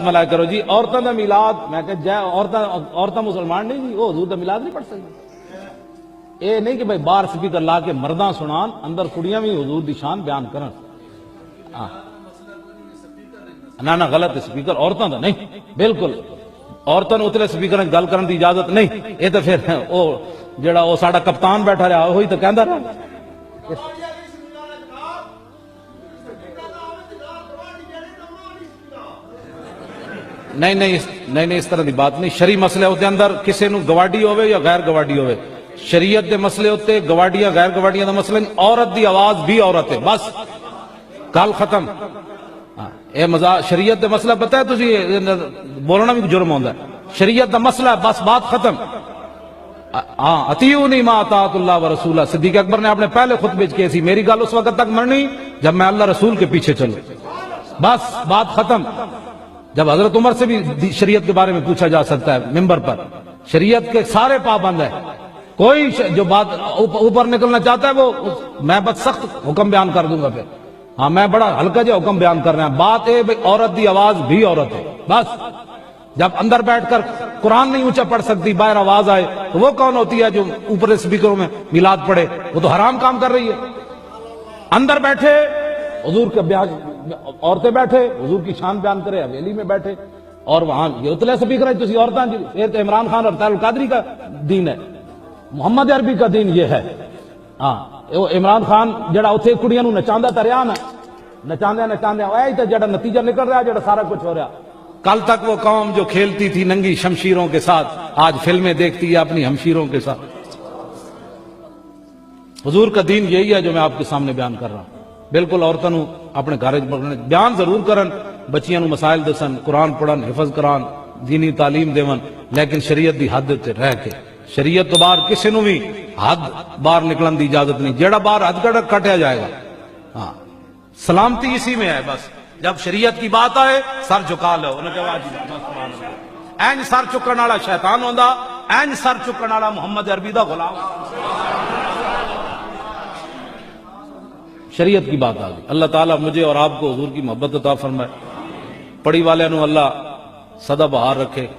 मलाया करो जी औरतों का मिलाद। मैं कह जय औरतां मुसलमान नहीं जी, वो हजूर का मिलाद नहीं पढ़ सकती। ये नहीं कि भाई बाहर स्पीकर ला के मर्दा सुनान, अंदर कुड़ियां भी हजूर की शान बयान करन। ना ना गलत है, स्पीकर औरतों का नहीं, बिल्कुल औरतों उतले स्पीकर गल करने की इजाजत नहीं। ये तो फिर वो जेड़ा वो साडा कप्तान बैठा रहा वही तो कहता रहा। नहीं नहीं नहीं नहीं, इस तरह की बात नहीं। शरी मसले होते अंदर किसी को गवाडी होवे या गैर गवाडी होवे, शरीयत के मसले होते गवाडियां गैर गवाडियां का मसला नहीं। औरत की आवाज भी औरत है, बस गल खत्म। ये मजाक शरीयत का मसला पता है तुझे, बोलना भी जुर्म होता है। शरीयत का मसला है, बस बात खत्म। हाँ अतीउनी मा अताअतुल्लाह व रसूला, सिद्दीक अकबर ने अपने पहले खुतबे किए थी, मेरी गल उस वक्त तक मरनी जब मैं अल्लाह रसूल के पीछे चलूं, बस बात खत्म। जब हजरत उमर से भी शरीयत के बारे में पूछा जा सकता है मिंबर पर, शरीयत के सारे पाबंद है। कोई जो बात ऊपर निकलना चाहता है वो मैं बस सख्त हुक्म बयान कर दूंगा फिर। हाँ मैं बड़ा हल्का जो हुक्म बयान कर रहा हूं। बात है भाई औरत की आवाज भी औरत है, बस। जब अंदर बैठकर कुरान नहीं ऊंचा पढ़ सकती, बाहर आवाज आए तो वो कौन होती है जो ऊपर स्पीकरों में मिलाद पढ़े? वो तो हराम काम कर रही है। अंदर बैठे हुजूर के बयान, औरतें बैठे हुजूर की शान बयान करे, हवेली में बैठे और वहां ये उतले स्पीकर है तुसी औरतां जी। फिर तो इमरान खान और तारुल कादरी का दीन है, मोहम्मद अरबी का दीन ये है। हाँ वो इमरान खान जड़ा उथे कुड़ियां नूं नचांदा तरिया ना, नचांदे नचांदे तो जड़ा नतीजा निकल रहा, जड़ा सारा कुछ हो रहा। कल तक वो कौम जो खेलती थी नंगी शमशीरों के साथ, आज फिल्में देखती है अपनी हमशीरों के साथ। हुजूर का दीन यही है जो मैं आपके सामने बयान कर रहा हूं। बिल्कुल औरतों को अपने घर बयान जरूर करन, बच्चियों को मसाइल दसन, कुरान पढ़न, हिफज करान, दीनी तालीम देवन, लेकिन शरीयत की हद ते रह के। शरीयत तो बाहर किसी को भी हद बाहर निकलने की इजाजत नहीं। जेड़ा बाहर हद कटिया जाएगा। हाँ सलामती इसी में है, बस जब शरीयत की बात आए सर झुका लो। एंज सर चुकन वाला शैतान होंदा, एंज सर चुकन वाला मोहम्मद अरबी दा गुलाम। शरीयत की बात आ गई। अल्लाह ताला मुझे और आपको हुजूर की मोहब्बत अता फरमाए, पढ़ी वाले नु अल्लाह सदा बहार रखे।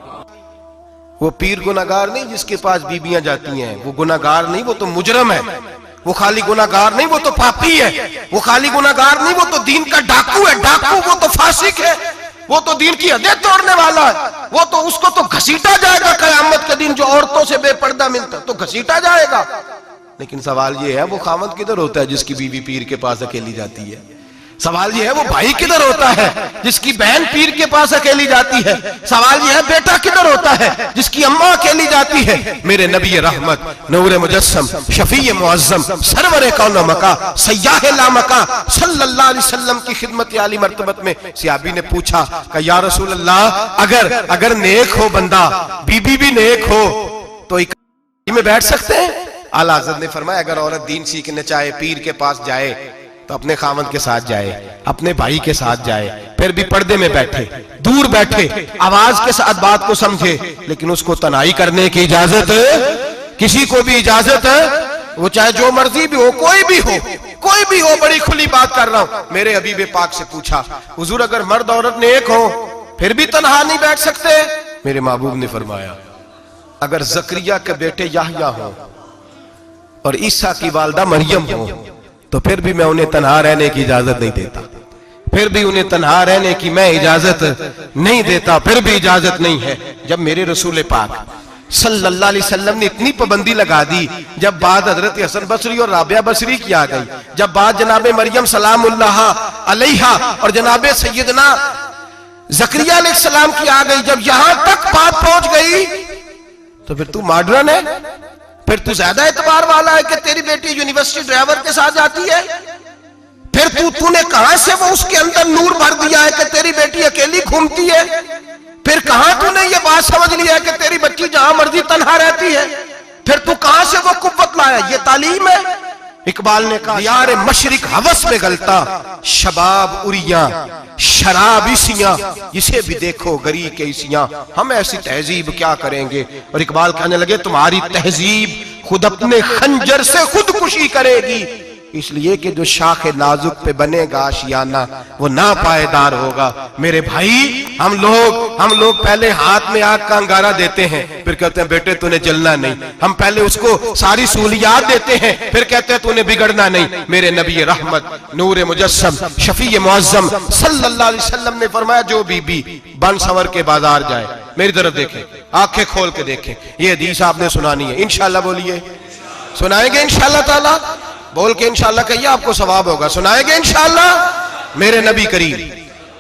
वो पीर गुनाहगार नहीं जिसके पास बीबियां जाती हैं, वो गुनाहगार नहीं, वो तो मुजरम है। वो खाली गुनाहगार नहीं, वो तो पापी है। वो खाली गुनाहगार नहीं, वो तो दीन का डाकू है। डाकू वो तो फासिक है, वो तो दीन की हदें तोड़ने वाला है। वो तो उसको तो घसीटा जाएगा कयामत के दिन, जो औरतों से बेपर्दा मिलता तो घसीटा जाएगा। लेकिन सवाल ये है वो खामद किधर होता है जिसकी बीवी पीर के पास अकेली जाती है? सवाल ये है वो भाई किधर होता है जिसकी बहन पीर के पास अकेली जाती है? सवाल ये है बेटा किधर होता है जिसकी अम्मा अकेली जाती है? मेरे नबी रहमत, नूर मुजस्सम, शफी मुअज्जम, सरवर कौन मका, सय्याह ला मका सल्लल्लाहु अलैहि वसल्लम की खिदमत आली मर्तबत में सहाबी ने पूछा कि या रसूल अल्लाह, अगर नेक हो बंदा, बीबी भी नेक हो तो एक में बैठ सकते हैं? आला हज़रत ने फरमाया अगर औरत दीन सीखने चाहे, पीर के पास जाए तो अपने खामद के साथ जाए, अपने भाई के साथ जाए, फिर भी पर्दे में बैठे, दूर बैठे, आवाज के साथ बात को समझे, लेकिन उसको तनाई करने की इजाजत किसी को भी इजाजत है। वो चाहे जो मर्जी भी हो, कोई भी हो, कोई भी हो। बड़ी खुली बात कर रहा हूं। मेरे हबीब पाक से पूछा हुजूर अगर मर्द औरत नेक हो फिर भी तनहा नहीं बैठ सकते? मेरे महबूब ने फरमाया अगर जकरिया के बेटे याहया हो और ईसा की वालदा मरियम हो तो फिर भी मैं उन्हें तन्हा रहने की इजाजत नहीं देता। फिर भी उन्हें तन्हा रहने की मैं इजाजत नहीं देता, फिर भी इजाजत नहीं है। जब मेरे रसूल पाक सल्लल्लाहु अलैहि वसल्लम ने इतनी पाबंदी लगा दी, जब बात हजरत हसन बसरी और राबिया बसरी की आ गई, जब बात जनाबे मरियम सलामुल्लाह अलैहा और जनाबे सैयदना जकरिया अलैहिस्सलाम की आ गई, जब यहां तक बात पहुंच गई तो फिर तू मॉडर्न है, फिर तू ज्यादा एतबार वाला है कि तेरी बेटी यूनिवर्सिटी ड्राइवर के साथ जाती है? फिर तूने कहां से वो उसके अंदर नूर भर दिया है कि तेरी बेटी अकेली घूमती है? फिर कहां तूने ये बात समझ लिया है कि तेरी बच्ची जहां मर्जी तन्हा रहती है? फिर तू कहां से वो कुव्वत लाया? ये तालीम है? इकबाल ने कहा यार मशरिक हवस में गलता, शबाब उरिया शराब इसियां, इसे भी देखो गरी के इसियां, हम ऐसी तहजीब क्या करेंगे? और इकबाल कहने लगे तुम्हारी तहजीब खुद अपने खंजर से खुदकुशी करेगी, इसलिए कि जो शाख नाजुक पे बनेगा आशियाना वो ना पायदार होगा। मेरे भाई, हम लोग पहले हाथ में आग का अंगारा देते हैं, फिर कहते हैं बेटे तूने जलना नहीं। हम पहले उसको सारी सहूलियात देते हैं, फिर कहते हैं तूने बिगड़ना नहीं। मेरे नबी रहमत नूर मुजस्सम शफी मुअज्जम सल्लल्लाहु अलैहि वसल्लम ने फरमाया, जो बीबी बन सवर के बाजार जाए, मेरी तरफ देखें, आंखें खोल के देखें, ये हदीस आपने सुनानी है। इंशाल्लाह बोलिए, सुनाएंगे इंशाल्लाह ताला, बोल के इंशाल्लाह कहिए, आपको सवाब होगा। सुनाएंगे इंशाल्लाह। मेरे नबी करीम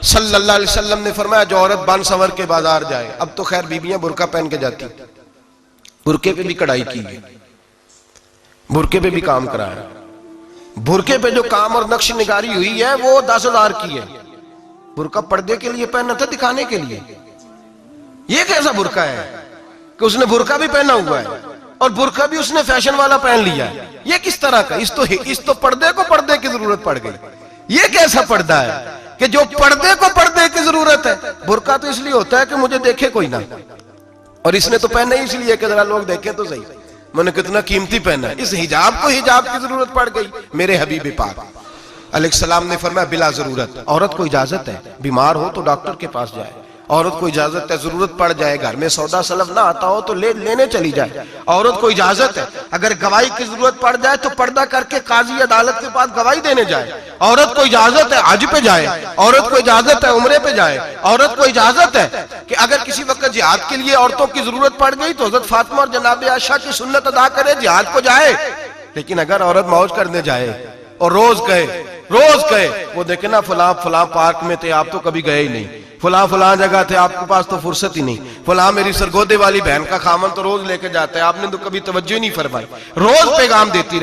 सल्लल्लाहु अलैहि वसल्लम ने फरमाया, जो औरत बन सवर के बाजार जाए, अब तो खैर बीबियां बुरका पहन के जाती, बुरके पे भी कढ़ाई की है, बुरके पे भी काम कराया, बुरके पे जो काम और नक्श निगारी हुई है वो 10,000 की है। बुरका पर्दे के लिए पहना था, दिखाने के लिए। ये कैसा बुरका है कि उसने बुरका भी पहना हुआ है और बुरका भी उसने फैशन वाला पहन लिया है। ये किस तरह का? इस तो पर्दे को पर्दे की जरूरत पड़ गई। ये कैसा पर्दा है कि जो पर्दे को पर्दे की जरूरत है? बुरका तो इसलिए होता है कि मुझे देखे कोई ना, और इसने तो पहना ही इसलिए कि जरा लोग देखें तो सही, मैंने कितना कीमती पहना है। इस हिजाब को हिजाब की जरूरत पड़ गई। मेरे हबीब पाक अलैहिस्सलाम ने फरमाया, बिला जरूरत। औरत को इजाजत है, बीमार हो तो डॉक्टर के पास जाए, औरत को इजाजत है, जरूरत पड़ जाए, घर में सौदा सलफ ना आता हो तो लेने चली जाए, औरत को इजाजत है। अगर गवाही की जरूरत पड़ जाए तो पर्दा करके काजी अदालत के पास गवाही देने जाए, औरत को इजाजत है हज पे जाए, औरत को इजाजत है उम्रे पे जाए, औरत को इजाजत है कि अगर किसी वक्त जिहाद के लिए औरतों की जरूरत पड़ गई तो हजरत फातिमा और जनाब आयशा की सुन्नत अदा करे, जिहाद को जाए। लेकिन अगर औरत मौज करने जाए और रोज गए वो देखे ना, फलां पार्क में थे, आप तो कभी गए ही नहीं, फलां जगह थे, आपके पास तो फुर्सत ही नहीं, फलां मेरी सरगोदे वाली बहन का खामन तो रोज लेके जाता है, आपने तो कभी तवज्जो ही नहीं फरमाई। रोज पैगाम देती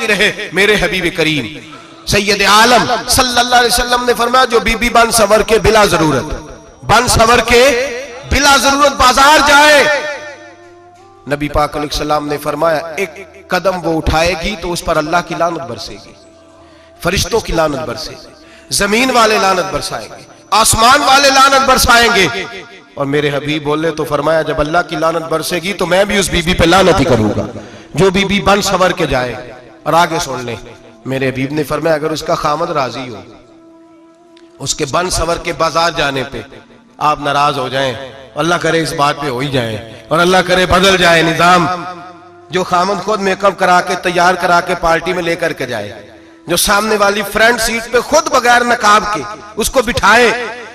रहे। मेरे हबीब करीम सैयद आलम सल्लल्लाहु अलैहि वसल्लम ने फरमाया, जो बीबी बन सवर के बिला जरूरत बाजार जाए, नबी पाक अलैहिस्सलाम ने फरमाया, एक कदम वो उठाएगी तो उस पर अल्लाह की लानत बरसेगी, फरिश्तों की लानत बरसेगी, जमीन वाले लानत बरसाएंगे, आसमान वाले लानत बरसाएंगे। और मेरे हबीब बोले तो फरमाया, जब अल्लाह की लानत बरसेगी तो मैं भी उस बीबी पे लानत ही करूंगा जो बीबी बन सवर के जाए। और आगे सुन ले, मेरे हबीब ने फरमाया, अगर उसका खामद राजी हो, उसके बन सवर के बाजार जाने पे आप नाराज हो जाएं, अल्लाह करे इस बात पे हो ही जाए, और अल्लाह करे बदल जाए निजाम, जो खामद खुद मेकअप करा के तैयार करा के पार्टी में लेकर के जाए, जो सामने वाली फ्रंट सीट पे खुद बगैर नकाब के उसको बिठाए,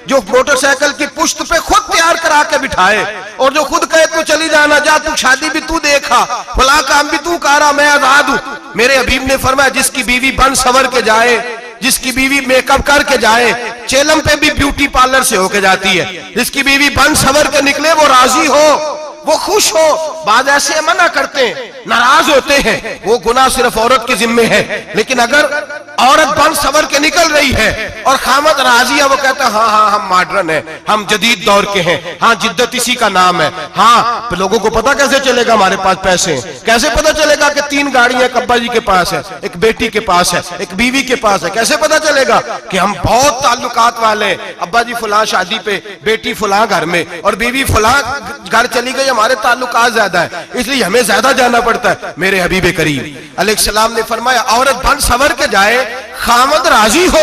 जो मोटरसाइकिल की पुश्त पे खुद तैयार करा के बिठाए, और जो खुद कहे तू चली जाना, जा तू शादी भी तू देखा, फला काम भी तू करा, मैं आजाद हूं। मेरे हबीब ने फरमाया, जिसकी बीवी बन सवर के जाए, जिसकी बीवी मेकअप करके जाए, चेलम पे भी ब्यूटी पार्लर से होके जाती है, जिसकी बीवी बन सवर के निकले, वो राजी हो, वो खुश हो। बाद ऐसे मना करते हैं, नाराज होते हैं, वो गुनाह सिर्फ औरत के जिम्मे है। लेकिन अगर औरत बन सवर के निकल रही है और खामद राजी है, वो कहता है हाँ हम मॉडर्न है, हम जदीद दौर के हैं, हाँ जिद्दत इसी का नाम है। हाँ, तो लोगों को पता कैसे चलेगा हमारे पास पैसे हैं? कैसे पता चलेगा कि 3 गाड़ियां एक अब्बा जी के पास है, एक बेटी के पास है, एक बीवी के पास है? कैसे पता चलेगा कि हम बहुत ताल्लुकात वाले, अब्बा जी फलां शादी पे, बेटी फलां घर में, और बीवी फलां घर चली गई, हमारे ताल्लुकात ज्यादा है, इसलिए हमें ज्यादा जाना पड़ता है। मेरे हबीब करीम अलैहिस्सलाम ने फरमाया, औरत बन सवर के जाए, खामद राजी हो,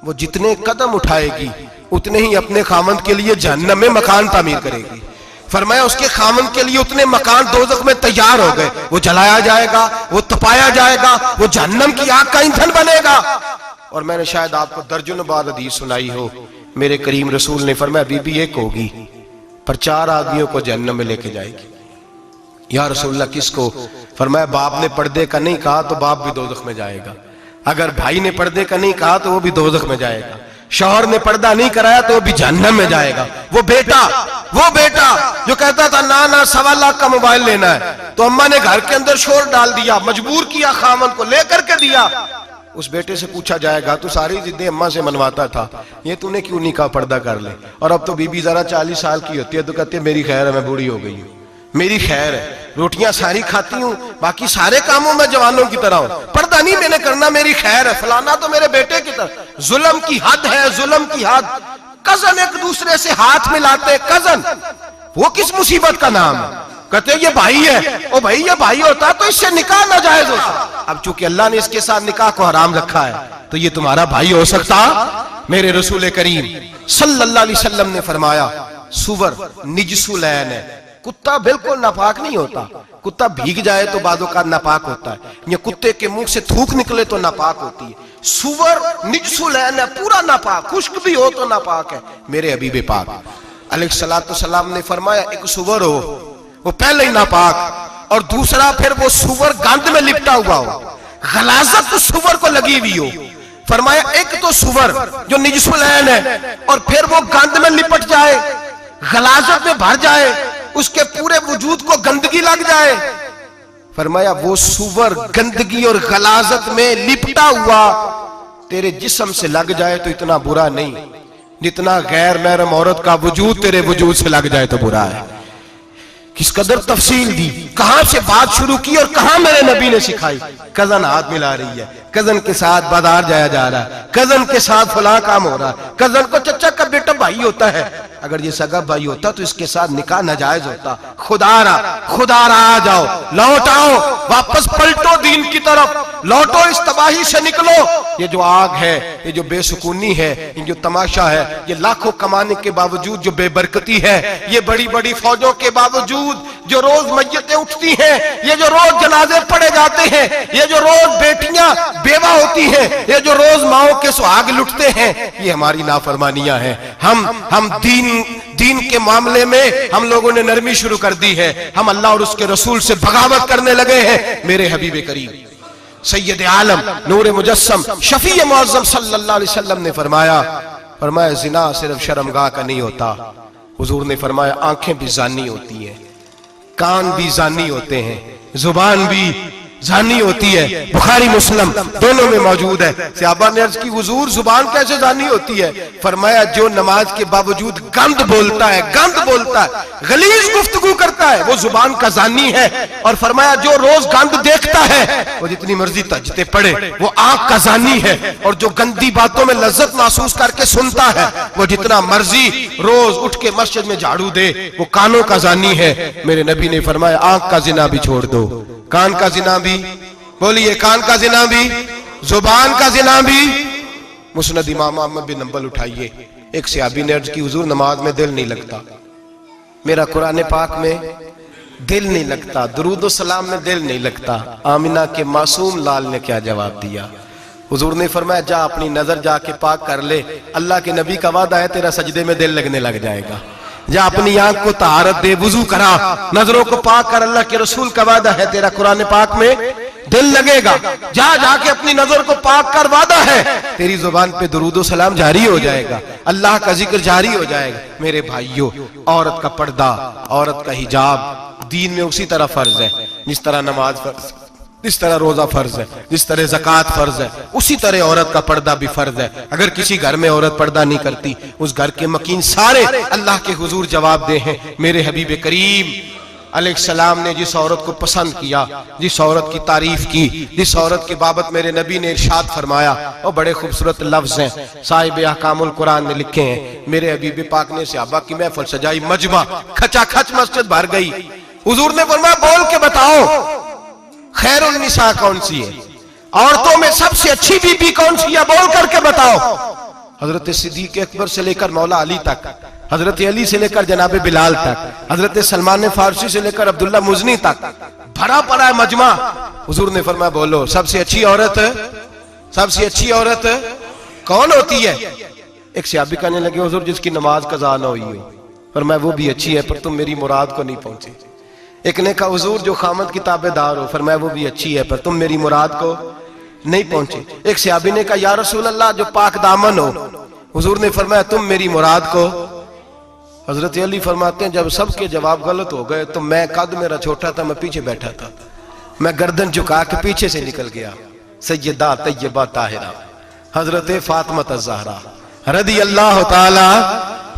वो जितने कदम उठाएगी उतने ही अपने खामद के लिए जहन्नम में मकान तामीर करेगी। फरमाया, उसके खामद के लिए उतने मकान दोज़ख में तैयार हो गए, वो जलाया जाएगा, वो तपाया जाएगा, वो जहन्नम की आग का ईंधन बनेगा। और मैंने शायद आपको दर्जनों बार हदीस सुनाई हो, मेरे करीम रसूल ने फरमाया, बीबी एक होगी पर 4 आदमियों को जहन्नम में लेके जाएगी। या रसूलल्लाह किसको? फरमाया, बाप ने पर्दे का नहीं कहा तो बाप भी दोज़ख में जाएगा, अगर भाई ने पर्दे का नहीं कहा तो वो भी दोज़ख में जाएगा, शौहर ने पर्दा नहीं कराया तो वो भी जहन्नम में जाएगा। वो बेटा जो कहता था ना 1.25 लाख का मोबाइल लेना है, तो अम्मा ने घर के अंदर शोर डाल दिया, मजबूर किया, खामन को लेकर के दिया। उस बेटे से पूछा जाएगा, तू सारी जिद्दें अम्मा से मनवाता था, ये तूने क्यों नहीं कहा पर्दा कर ले? और अब तो बीबी जरा 40 साल की होती है तो कहती है मेरी खैर है, मैं बूढ़ी हो गई हूँ, मेरी खैर है, रोटियां सारी खाती हूँ, बाकी सारे कामों में जवानों की तरह हूं, पर्दा नहीं मैंने करना, मेरी खैर है, फलाना तो मेरे बेटे की तरह। जुल्म की हद है, जुल्म की हद। कजन एक दूसरे से हाथ मिलाते, कजन, वो किस मुसीबत का नाम है? कहते ये भाई है, ओ भाई ये भाई होता तो इससे निकाह नाजायज होता। अब चूंकि अल्लाह ने इसके साथ निकाह को हराम रखा है तो ये तुम्हारा भाई हो सकता। मेरे रसूल करीम सल्लल्लाहु अलैहि वसल्लम ने फरमाया सुवर निजसुलैन है, कुत्ता बिल्कुल नापाक नहीं होता। कुत्ता भीग जाए तो बादों का नापाक होता है, या कुत्ते के मुंह से थूक निकले तो नापाक होती है। सुवर निजसुलैन है, पूरा नापाक, खुश्क भी हो तो नापाक है। मेरे हबीब पाक अलैहिस्सलातु सलाम ने फरमाया एक सुवर हो वो पहले ही नापाक, और दूसरा फिर वो सुवर गंद में लिपटा हुआ हो, गलाजत तो सुवर को लगी हुई हो। फरमाया एक तो सुवर जो निजसुलैन है और फिर वो गंद में लिपट जाए, गलाजत में भर जाए, उसके पूरे वजूद को गंदगी लग जाए। फरमाया वो सुवर गंदगी और गलाजत में लिपटा हुआ तेरे जिस्म से लग जाए तो इतना बुरा नहीं जितना गैर महरम औरत का वजूद तेरे वजूद से लग जाए तो बुरा है। किस कदर तफसील दी, कहां से बात शुरू की और कहां मेरे नबी ने सिखाई। कजन हाथ मिला रही है, कजन के साथ बाजार जाया जा रहा है, कजन के साथ फला काम हो रहा है, कजन को चचा का बेटा भाई होता है। अगर ये सगा भाई होता तो इसके साथ निकाह नाजायज होता। खुदारा आ जाओ, लौट आओ, वापस पलटो दीन की तरफ, लौटो इस तबाही से निकलो। ये जो आग है, ये जो बेसुकूनी है, ये जो तमाशा है, ये लाखों कमाने के बावजूद जो बेबरकती है, ये बड़ी बड़ी फौजों के बावजूद जो रोज मय्यतें उठती हैं, ये जो रोज जनाजे पड़े जाते हैं, ये जो रोज बेटियां बेवा होती हैं, ये जो रोज माओ के सुहाग लुटते हैं, ये हमारी नाफरमानियां हैं। हम दीन के मामले में हम लोगों ने नरमी शुरू कर दी है। हम अल्लाह और उसके रसूल से बगावत करने लगे हैं। मेरे हबीब करीम सैयद आलम नूर मुजस्सम शफी मुअज़्ज़म सल्लल्लाहु अलैहि वसल्लम ने फरमाया जिना सिर्फ शर्मगाह का नहीं होता। हुजूर ने फरमाया आंखें भी जानी होती हैं, कान भी जानी होते हैं, जुबान भी जानी होती है। बुखारी मुस्लिम दोनों में मौजूद है। सहाबा ने अर्ज की हुजूर जुबान कैसे जानी होती है? फरमाया जो नमाज के बावजूद गंद बोलता है, गलीज गुफ्तगू करता है, वो जुबान का जानी है। और फरमाया जो रोज गंद देखता है वो जितनी मर्जी तजते पड़े वो आंख का जानी है। और जो गंदी बातों में लज्जत महसूस करके सुनता है वो जितना मर्जी रोज उठ के मस्जिद में झाड़ू दे वो कानों का जानी है। मेरे नबी ने फरमाया आंख का जिना भी छोड़ दो, कान का जिना भी, बोलिए कान का जिना भी, जुबान का जिना भी। मुस्नद इमाम अहमद बिन हंबल उठाइए। एक सहाबी ने अर्ज की हुजूर नमाज में दिल नहीं लगता, मेरा कुरान पाक में दिल नहीं लगता, दुरूद सलाम में दिल नहीं लगता। आमिना के मासूम लाल ने क्या जवाब दिया? हुजूर ने फरमाया जा अपनी नजर जाके पाक कर ले, अल्लाह के नबी का वादा है तेरा सजदे में दिल लगने लग जाएगा। जा अपनी आंख को तहारत दे, वुजू करा, नजरों को पाक कर, अल्लाह के रसूल का वादा है तेरा कुरान पाक में दिल लगेगा। जा जाके अपनी नजर को पाक कर, वादा है तेरी जुबान पे दुरूद सलाम जारी हो जाएगा, अल्लाह का जिक्र जारी हो जाएगा। मेरे भाइयों, औरत का पर्दा, औरत का हिजाब दीन में उसी तरह फर्ज है जिस तरह नमाज फर्ज, जिस तरह रोजा फर्ज है, जिस तरह ज़कात फर्ज है, उसी तरह औरत का पर्दा भी फर्ज है। अगर किसी घर में औरत पर्दा नहीं करती उस घर के मकीन सारे अल्लाह के हुजूर जवाब दे हैं। मेरे हबीब करीम अलैहिस्सलाम ने जिस औरत को पसंद किया, जिस औरत की तारीफ की, जिस औरत की बाबत मेरे नबी ने इरशाद फरमाया, वो बड़े खूबसूरत लफ्ज हैं, साहिब अहकामुल कुरान ने लिखे हैं। मेरे हबीब पाक ने सहाबा की महफिल सजाई, मजमा खचाखच मस्जिद भर गई। हुजूर ने फरमाया बोल के बताओ खैरुन निसा कौन सी है, औरतों में सबसे अच्छी बीबी कौन सी है, बोल करके बताओ। हजरत सिद्दीक अकबर से लेकर मौला अली तक, हजरत अली से लेकर जनाब बिलाल तक, हजरत सलमान फारसी से लेकर अब्दुल्ला मुजनी तक भरा पड़ा है मजमा। हुजूर ने फरमाया बोलो सबसे अच्छी औरत, सबसे अच्छी औरत कौन होती है? एक सहाबी कहने लगे हुजूर जिसकी नमाज कज़ा ना हुई हो। फरमाया वो भी अच्छी है पर तुम मेरी मुराद को नहीं पहुंचे। एक ने कहा हुजूर जो खामद की ताबेदार हो। फरमाया वो भी अच्छी है पर तुम मेरी मुराद को नहीं पहुंचे। एक सहाबी ने कहा या रसूल अल्लाह जो पाक दामन हो। हुजूर ने फरमाया तुम मेरी मुराद को। हजरत अली फरमाते हैं जब सबके जवाब गलत हो गए तो मैं, कद मेरा छोटा था, मैं पीछे बैठा था, मैं गर्दन झुका के पीछे से निकल गया। सैयदा तैयबा ताहिरा हजरत फातिमा ज़हरा रज़ी अल्लाह ताला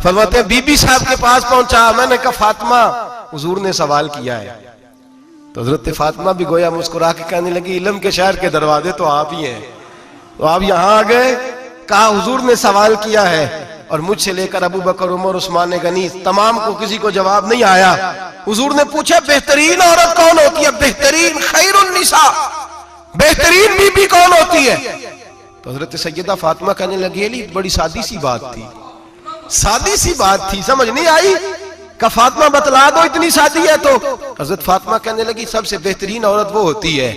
फरमाते बीबी साहब के पास पहुंचा। मैंने कहा फातिमा, हुजूर ने सवाल किया है। तो हजरत फातिमा भी गोया मुस्कुरा के कहने लगी इल्म के शहर के दरवाजे तो आप ही हैं, तो आप यहां आ गए। कहा हुजूर ने सवाल किया है। और मुझसे लेकर अबू बकर, उमर, उस्मान गनी, तमाम को किसी को जवाब नहीं आया। हुजूर ने पूछा बेहतरीन औरत कौन होती है? बेहतरीन खैरुन निसा, बेहतरीन बीबी कौन होती है? तो हजरत सैयदा फातिमा कहने लगी अली बड़ी सादी सी बात थी, सादी सी बात थी, समझ नहीं आई? का फातिमा बतला दो इतनी सादी है। तो हजरत फातिमा कहने लगी सबसे बेहतरीन औरत वो होती है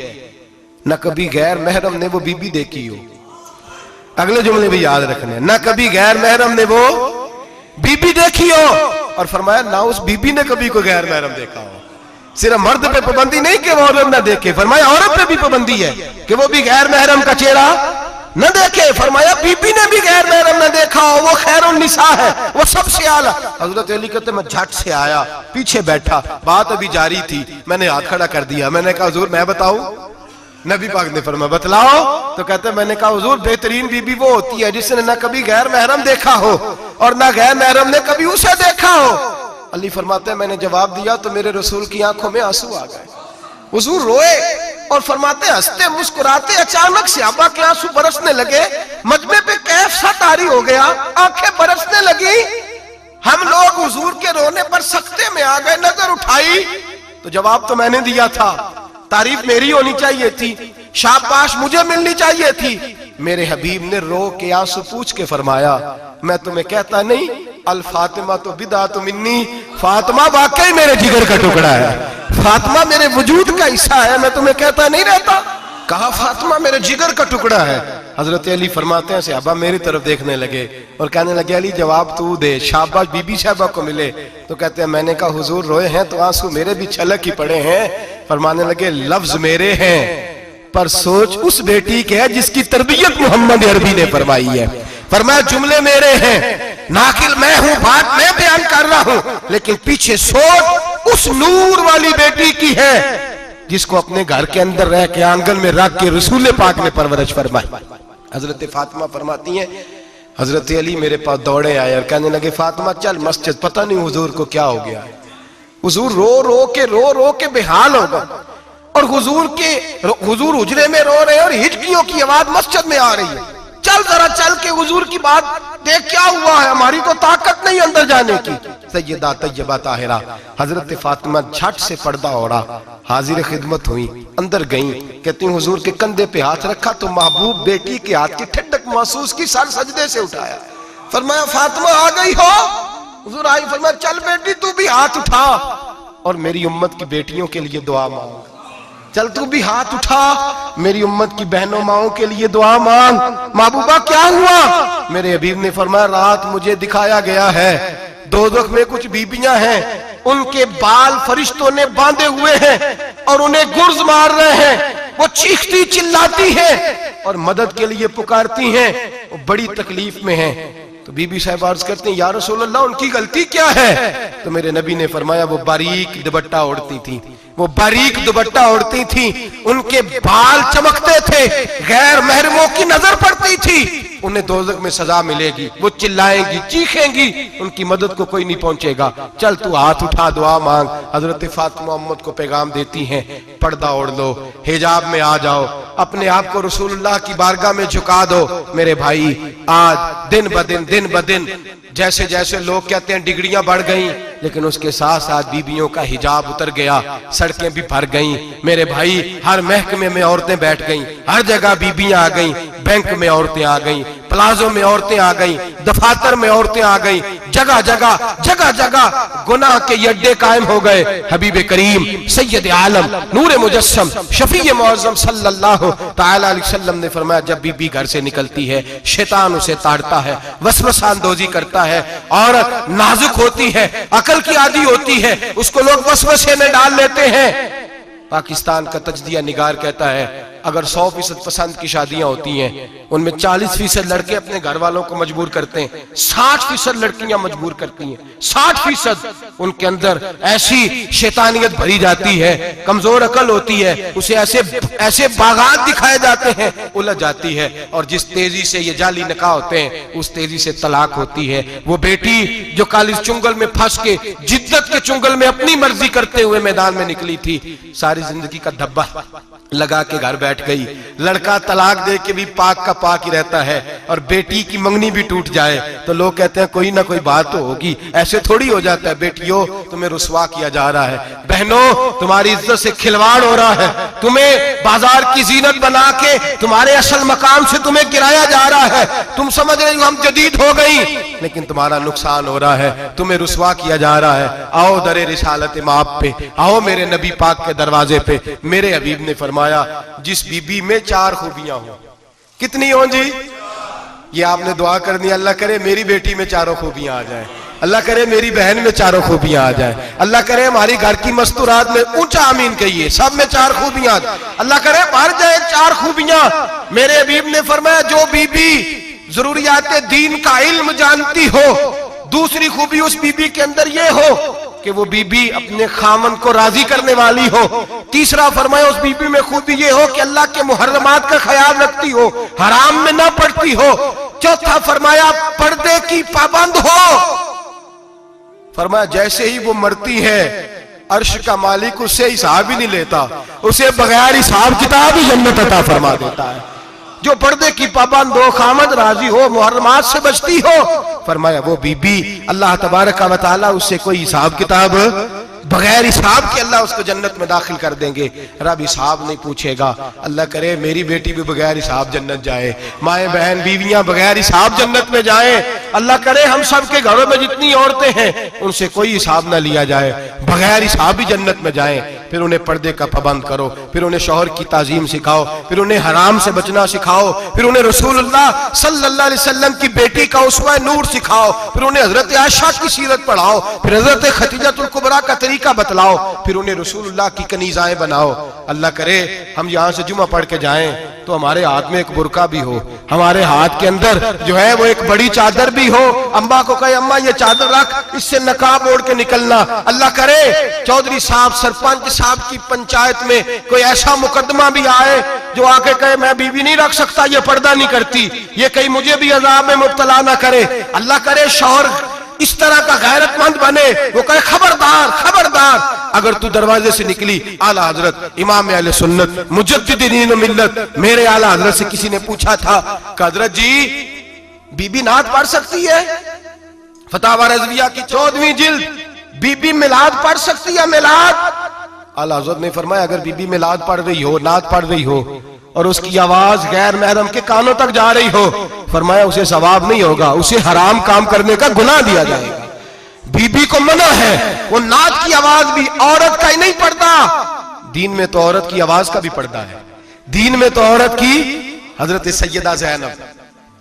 न कभी गैर महरम ने वो बीबी देखी हो। अगले जुमले भी याद रखने, न कभी गैर महरम ने वो बीबी देखी हो, और फरमाया ना उस बीबी ने कभी कोई गैर महरम देखा हो। सिर्फ मर्द पे पाबंदी नहीं कि वो औरत न देखे, फरमाया औरत पे भी पाबंदी है कि वो भी गैर महरम का चेहरा न देखे। फरमाया बीबी ने भी गैर महरम न देखा हो, वो खैरुन निसा है, वो सबसे आला। हजरत अली कहते मैं झट से आया, पीछे बैठा, बात अभी जारी थी, मैंने हाथ खड़ा कर दिया। मैंने कहा हुजूर मैं बताऊं? नबी पाक ने फरमाया बतलाओ। तो कहते मैंने कहा हुजूर बेहतरीन बीबी वो होती है जिसने न कभी गैर महरम देखा हो और न गैर महरम ने कभी उसे देखा हो। अली फरमाते मैंने जवाब दिया तो मेरे रसूल की आंखों में आंसू आ गए। हुजूर रोए और फरमाते हंसते मुस्कुराते अचानक सहाबा के आंसू बरसने लगे, मजमे पे कैफ सा तारी हो गया, आंखें बरसने लगी। हम लोग हुजूर के रोने पर सख्ते में आ गए। नजर उठाई तो जवाब तो मैंने दिया था, तारीफ मेरी होनी चाहिए थी, शाबाश मुझे मिलनी चाहिए थी। मेरे हबीब ने रो के आंसू पूछ के फरमाया मैं तुम्हें कहता नहीं अल फातिमा तो बिदा तो मिन्नी, फातिमा वाकई मेरे जिगर का टुकड़ा है, फातिमा मेरे वजूद का हिस्सा है, मैं तुम्हें कहता नहीं रहता। कहा फातिमा मेरे जिगर का टुकड़ा है। हजरत अली फरमाते हैं सहाबा मेरी तरफ देखने लगे और कहने लगे अली जवाब तू दे, शाबाश बीबी साहबा को मिले। तो कहते हैं मैंने कहा हुजूर रोए हैं तो आंसू मेरे भी छलक ही पड़े हैं। फरमाने लगे लफ्ज मेरे हैं पर सोच उस बेटी के है जिसकी तरबियत मोहम्मद अरबी ने फरमाई है। फरमाया जुमले मेरे हैं, नाकिल मैं हूं, बात मैं बयान कर रहा हूं, लेकिन पीछे सोच उस नूर वाली बेटी की है जिसको अपने घर के अंदर रह के आंगन में रख के रसूल पाक ने परवरिश फरमाई। हजरत फातिमा फरमाती हैं हजरत अली मेरे पास दौड़े आए और कहने लगे फातिमा चल मस्जिद, पता नहीं हुजूर को क्या हो गया है। हुजूर रो रो के बेहाल हो गए और हुजूर हुजरे में रो रहे हैं और हिचकियों की आवाज मस्जिद में आ रही है। चल जरा चल के हुजूर की बात देख क्या हुआ है, हमारी तो ताकत नहीं अंदर जाने की। सैयदा तैयबा ताहिरा हजरत फातिमा झट से पर्दा ओढ़ा, हाजिर खिदमत हुई, अंदर गई, कहती हुजूर के कंधे पे हाथ रखा तो महबूब बेटी के हाथ की ठंडक महसूस की, सर सजदे से उठाया। फरमाया फातिमा आ गई हो? हुजूर आई। फरमाया चल बेटी तू भी हाथ उठा और मेरी उम्मत की बेटियों के लिए दुआ मांग। चल तू भी हाथ उठा, मेरी उम्मत की बहनों माओं के लिए दुआ मांग। महबूबा क्या हुआ? मेरे हबीब ने फरमाया रात मुझे दिखाया गया है दोज़ख में कुछ बीबियां हैं, उनके बाल फरिश्तों ने बांधे हुए हैं और उन्हें गुर्ज मार रहे हैं, वो चीखती चिल्लाती हैं और मदद के लिए पुकारती हैं, वो बड़ी तकलीफ में हैं। तो बीबी साहब अर्ज करते हैं या रसूल अल्लाह उनकी गलती क्या है? तो मेरे नबी ने फरमाया वो बारीक दुपट्टा ओढ़ती थी, वो बारीक दुपट्टा ओढ़ती थी, उनके बाल चमकते थे, गैर महरमों की नजर पड़ती थी, उन्हें दोज़ख में सजा मिलेगी, वो चिल्लाएंगी चीखेंगी, उनकी मदद को कोई नहीं पहुंचेगा। चल तू हाथ उठा दुआ मांग। हजरत फातिमा उम्मत को पैगाम देती हैं पर्दा ओढ़ लो, हिजाब में आ जाओ, अपने आप को रसूलुल्लाह की बारगाह में झुका दो। मेरे भाई आज दिन ब दिन जैसे जैसे लोग कहते हैं डिग्रियां बढ़ गई, लेकिन उसके साथ साथ बीबियों का हिजाब उतर गया, सड़कें भी भर गईं। मेरे भाई हर महकमे में औरतें बैठ गईं, हर जगह बीबियां आ गईं, बैंक में औरतें आ गईं, प्लाजो में औरतें आ गईं, दफातर में औरतें आ गईं, जगह जगह गुनाह के अड्डे कायम हो गए। हबीब करीम सैयद आलम नूर मुजस्सम शफी मुअज़्ज़म सल्लल्लाहु तआला अलैहि वसल्लम ने फरमाया जब बीबी घर से निकलती है शैतान उसे ताड़ता है, वसवसा अंदोजी करता है, औरत नाजुक होती है, अकल की आदी होती है, उसको लोग वसवसे में डाल लेते हैं। पाकिस्तान का तजदिया निगार कहता है अगर 100% पसंद की शादियां होती हैं उनमें 40% लड़के अपने घर वालों को मजबूर करते हैं, 60% लड़कियां मजबूर करती हैं, 60% उनके अंदर ऐसी शैतानियत भरी जाती है, कमजोर अकल होती है, उसे ऐसे बागात दिखाए जाते हैं, उलझ जाती है और जिस तेजी से ये जाली निकाह होते हैं उस तेजी से तलाक होती है। वो बेटी जो काली चुंगल में फंस के जिद्दत के चुंगल में अपनी मर्जी करते हुए मैदान में निकली थी, सारी जिंदगी का धब्बा लगा के घर बैठ बैठ गई। लड़का तलाक दे के भी पाक का पाक ही रहता है, और बेटी की मंगनी भी टूट जाए तो लोग कहते हैं कोई ना कोई बात तो होगी। ऐसे थोड़ी हो जाता है। बेटियों, तुम्हें रुसवा किया जा रहा है। बहनों, तुम्हारी इज्जत से खिलवाड़ हो रहा है। तुम्हें बाजार की जीनत बना के तुम्हारे असल मकाम से तुम्हें गिराया जा रहा है। तुम समझ रही हो हम जदीद हो गई, लेकिन तुम्हारा नुकसान हो रहा है, तुम्हें रुसवा किया जा रहा है। आओ दरे रिसालत माप पे, आओ मेरे नबी पाक के दरवाजे पे। मेरे हबीब ने फरमाया, जिस बीबी में 4 खूबियां हो। कितनी हो जी? ये आपने दुआ करनी, अल्लाह करे मेरी बेटी में 4 खूबियां आ जाए, अल्लाह करे मेरी बहन में 4 खूबियां आ जाए, अल्लाह करे हमारी घर की मस्तूरात में, ऊंचा आमीन कहिए, सब में 4 खूबियां, अल्लाह करे भर जाए 4 खूबियां। मेरे हबीब ने फरमाया, जो बीबी जरूरियात दीन का इल्म जानती हो, दूसरी खूबी उस बीबी के अंदर यह हो कि वो बीबी अपने खामन को राजी करने वाली हो। तीसरा फरमाया, उस बीबी में खूबी ये हो कि अल्लाह के मुहर्रमात का ख्याल रखती हो, हराम में ना पड़ती हो। चौथा फरमाया, पर्दे की पाबंद हो। फरमाया, जैसे ही वो मरती है, अर्श का मालिक उससे हिसाब ही नहीं लेता, उसे बगैर हिसाब किताब ही जन्नत अता फरमा देता है। जो पर्दे की पाबंद हो, खामद राजी हो, मुहर्रमात से बचती हो, फरमाया वो बीबी अल्लाह तबारक व तआला उससे कोई हिसाब किताब, बगैर हिसाब के अल्लाह उसको जन्नत में दाखिल कर देंगे। रब हिसाब नहीं पूछेगा। अल्लाह करे मेरी बेटी भी बगैर हिसाब जन्नत जाए, माए बहन बीवियां बगैर हिसाब जन्नत में जाए। अल्लाह करे हम सब के घरों में जितनी औरतें हैं उनसे कोई हिसाब ना लिया जाए, बगैर हिसाब ही जन्नत में जाए। फिर उन्हें पर्दे का पाबंद करो, फिर उन्हें शौहर की ताजीम सिखाओ, फिर उन्हें हराम से बचना सिखाओ, फिर उन्हें रसूलुल्लाह सल्लल्लाहु अलैहि वसल्लम की बेटी का उसवा नूर सिखाओ, फिर उन्हें हजरत आयशा की सीरत पढ़ाओ, फिर हजरत खदीजतुल कुबरा का तरीका बतलाओ, फिर उन्हें रसूलुल्लाह की कनीज़ाएं बनाओ। अल्लाह करे हम यहाँ से जुमा पढ़ के जाएं तो हमारे हाथ में एक बुरका भी हो, हमारे हाथ के अंदर जो है वो एक बड़ी चादर भी हो। अम्मा को कहे अम्मा ये चादर रख, इससे नकाब ओढ़ के निकलना। अल्लाह करे चौधरी साहब, सरपंच साहब की पंचायत में कोई ऐसा मुकदमा भी आए जो आके कहे मैं बीवी नहीं रख सकता, ये पर्दा नहीं करती, ये कहीं मुझे भी अजाब में मुब्तला ना करे। अल्लाह करे शौहर इस तरह का गैरतमंद बने, वो कहे खबरदार खबरदार, अगर तू दरवाजे से निकली, आला हजरत इमाम अहले सुन्नत मुजद्दिदीन मिल्लत मेरे आला हजरत से किसी ने पूछा था कि हजरत जी बीबी नात पढ़ सकती है? फतावा रज़विया की 14वीं जिल्द, बीबी मिलाद पढ़ सकती है? मिलाद? आला हजरत ने फरमाया अगर बीबी मिलाद पढ़ रही हो, नात पढ़ रही हो और उसकी आवाज गैर महरम के कानों तक जा रही हो, फरमाया उसे सवाब नहीं होगा, उसे हराम काम करने का गुनाह दिया जाएगा। बीबी को मना है, वो नात की आवाज भी औरत का ही नहीं पड़ता, दीन में तो औरत की आवाज का भी पर्दा है। दीन में तो औरत की, हजरत सैयदा ज़ैनब,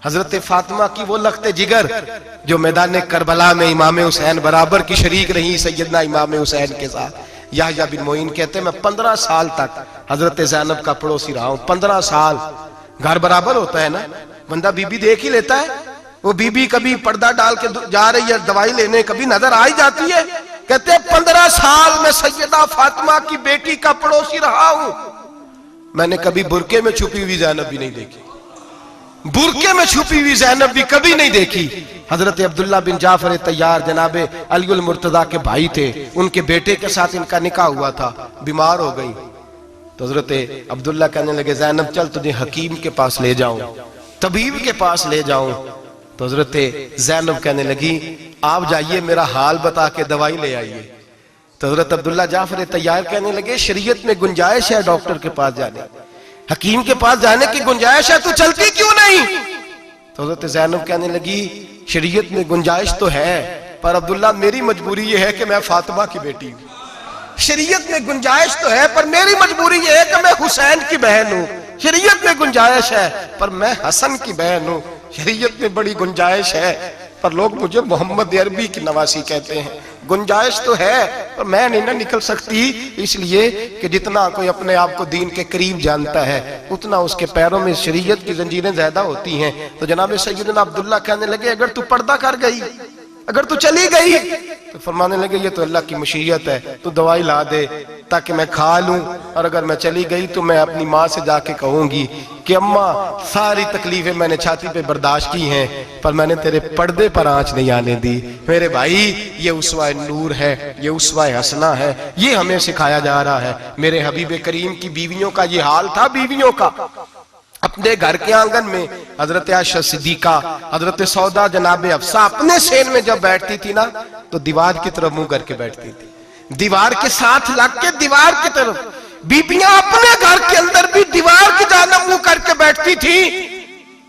हजरत फातिमा की वो लख्ते जिगर जो मैदान करबला में इमाम हुसैन बराबर की शरीक रही सैयदना इमाम हुसैन के साथ। याह्या बिन मोइन कहते हैं मैं 15 साल तक हजरत ज़ैनब का पड़ोसी रहा हूं। 15 साल, घर बराबर होता है ना, बंदा बीबी देख ही लेता है। वो बीबी कभी पर्दा डाल के जा रही है दवाई लेने, कभी नजर आ ही जाती है। कहते हैं 15 साल में सैयदा फातिमा की बेटी का पड़ोसी रहा हूं, मैंने कभी बुरके में छुपी हुई ज़ैनब भी नहीं देखी, बुरके में छुपी हुई ज़ैनब भी कभी नहीं देखी। हजरत अब्दुल्ला बिन जाफर तैयार जनाबे अलीउल मुर्तजा के भाई थे, उनके बेटे के साथ इनका निकाह हुआ था, बीमार हो गई तो हजरत अब्दुल्ला कहने लगे ज़ैनब चल तुझे हकीम के पास ले जाऊं, तबीब के पास ले जाऊं। तो हजरत ज़ैनब कहने लगी आप जाइए मेरा हाल बता के दवाई ले आइए। तो हजरत अब्दुल्ला जाफर तैयार कहने लगे शरीयत में गुंजाइश है डॉक्टर के पास जाने, हकीम के पास जाने की गुंजाइश है, तू चलती क्यों नहीं? तो हजरत ज़ैनब कहने लगी शरीयत में गुंजाइश तो है पर अब्दुल्ला मेरी मजबूरी ये है कि मैं फातिमा की बेटी हूं। शरीयत में गुंजाइश तो है पर मेरी मजबूरी ये है कि मैं हुसैन की बहन हूं। शरीयत में गुंजाइश है पर मैं हसन की बहन हूं। शरीयत में बड़ी गुंजाइश है पर लोग मुझे मोहम्मद अरबी की नवासी कहते हैं। गुंजाइश तो है पर मैं नहीं ना निकल सकती, इसलिए कि जितना कोई अपने आप को दीन के करीब जानता है उतना उसके पैरों में शरीयत की जंजीरें ज्यादा होती हैं। तो जनाब सैयदना अब्दुल्ला कहने लगे अगर तू पर्दा कर गई, अगर तू चली गई, तो फरमाने लगे ये तो अल्लाह की मशीयत है, तू दवाई ला दे। ताकि मैं खा लूं, और अगर मैं चली गई तो मैं अपनी माँ से जाके कहूंगी कि अम्मा सारी तकलीफें मैंने छाती पे बर्दाश्त की हैं, पर मैंने तेरे पर्दे पर आंच नहीं आने दी। मेरे भाई, ये उसवा नूर है, ये उसवा हसना है, ये हमें सिखाया जा रहा है। मेरे हबीब करीम की बीवियों का ये हाल था। बीवियों का अपने घर के आंगन में हजरत आयशा सिद्दीका, हजरत सौदा, जनाबे अफसा अपने सेन में जब बैठती थी ना, तो दीवार की तरफ मुंह करके बैठती थी, दीवार के साथ लग के दीवार की तरफ। बीबियां अपने घर के अंदर भी दीवार की जानब मुंह करके बैठती थी।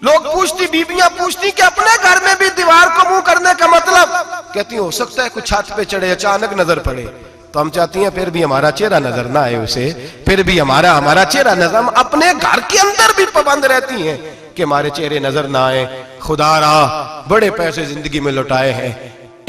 लोग पूछती, बीबियां पूछती कि अपने घर में भी दीवार को मुंह करने का मतलब? कहती हो सकता है कुछ छत पे चढ़े, अचानक नजर पड़े, तो हम चाहती हैं फिर भी हमारा चेहरा नजर ना आए उसे, फिर भी हमारा चेहरा नजर। हम अपने घर के अंदर भी पाबंद रहती हैं कि हमारे चेहरे नजर ना आए। खुदा रा बड़े पैसे जिंदगी में लुटाए हैं,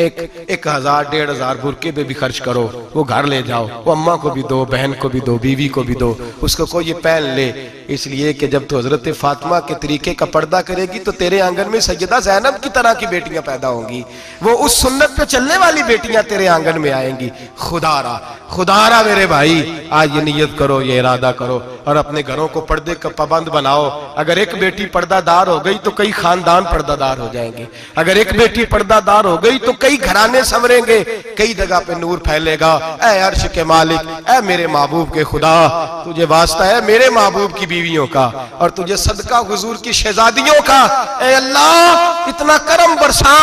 1000 1500 बुरके पे भी खर्च करो, वो घर ले जाओ, वो अम्मा को भी दो, बहन को भी दो, बीवी को भी दो, उसको कोई ये पहन ले। इसलिए कि जब तो हजरत फातिमा के तरीके का पर्दा करेगी तो तेरे आंगन में सैयदा ज़ैनब की तरह की बेटियां पैदा होंगी, वो उस सुन्नत पे चलने वाली बेटियां तेरे आंगन में आएंगी। खुदारा मेरे भाई, आज ये नियत करो, ये इरादा करो और अपने घरों को पर्दे का पाबंद बनाओ। अगर एक बेटी पर्दादार हो गई तो कई खानदान पर्दादार हो जाएंगे। अगर एक बेटी पर्दादार हो गई तो कई घराने संवरेंगे, कई जगह पे नूर फैलेगा। ऐ अर्श के मालिक, ऐ मेरे महबूब के खुदा, तुझे वास्ता है मेरे महबूब की बीवियों का, और तुझे सदका हुजूर की शहजादियों का। ऐ अल्लाह, इतना करम बरसा,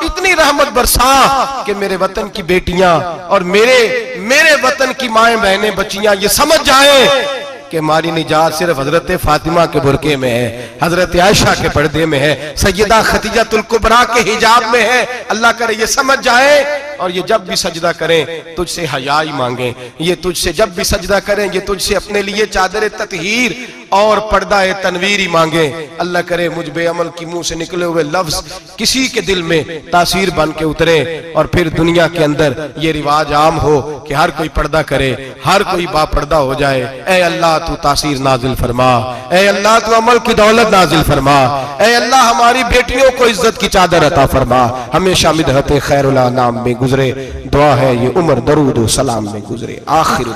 इतनी रहमत बरसा कि मेरे वतन की बेटियां और मेरे वतन की माएं बहनें बच्चियां ये समझ जाएं कि हमारी निजात सिर्फ हजरत फातिमा के बुरके में है, हजरत आयशा के पर्दे में है, सैयदा खदीजतुल कुबरा के हिजाब में है। अल्लाह करे ये समझ जाए, और ये जब भी सजदा करें तुझसे हयाई मांगे, ये तुझसे जब भी सजदा करें ये तुझसे अपने लिए चादर ततहीर और पर्दा तनवीर ही मांगे। अल्लाह करे मुझ बेअमल की मुंह से निकले हुए लफ्ज किसी के दिल में तासीर बन के उतरे, और फिर दुनिया के अंदर ये रिवाज आम हो कि हर कोई पर्दा करे, हर कोई बापर्दा हो जाए। ऐ अल्लाह तू तासीर नाजिल फरमा, ऐ अल्लाह तू अमल की दौलत नाजिल फरमा, ऐ अल्लाह हमारी बेटियों को इज्जत की चादर अता फरमा। हमेशा मिदहत खैरुल अनाम में गुजरे, दुआ है ये उम्र दरूद व सलाम में गुजरे। आखिर